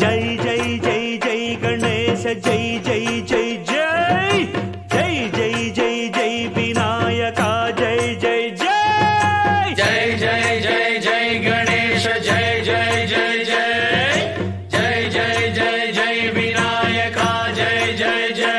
జై జై జై జై గణేశ జై జై జై జై జై జై జై జై వినాయక జై జై జై జై జై జై జై గణేశ జై జై జై జై జై జై జై జై వినాయక జై జై జై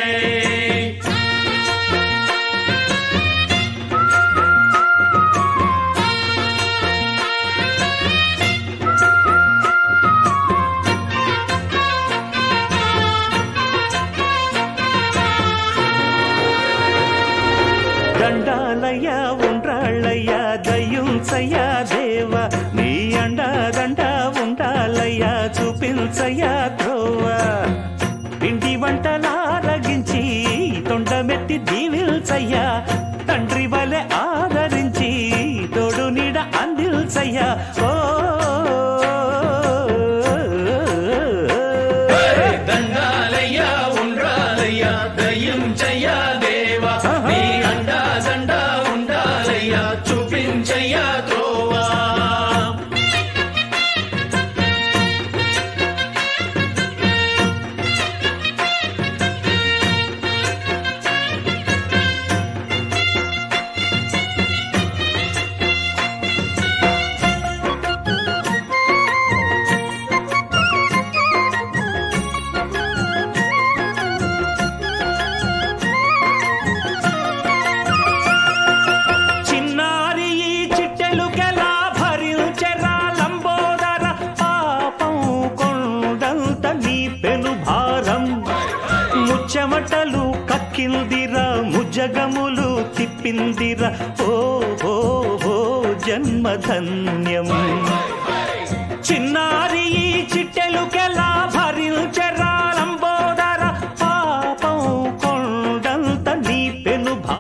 దండాలయ్య ఉండ్రాళ్ళయ్య దయ్యుంచయ్య దేవ నీ అండదండ ఉండాలయ్య చూపించయ్య ధ్రువ పిండి వంటలారగించి తొండమెత్తి దీవిల్చయ్య తండ్రి వలె ఆదరించి తోడు నీడ అందిల్చయ్య ఓ దండాలయ్య ఉండ్రాలయ్య దయ్యుంచయ్య దేవ నీ అండా దండ ఉండాలయ్య చూపించయ్య త్రోవా చిన్నారి ఈ చిట్టెలుకెలా భరించెరా లంబోదర పాపం కొండంత నీ పెను భారం ముచ్చమటలు కక్కిందిరా ముజగములు తిప్పిందిరా ఓ ఓ ఓ జన్మధన్యం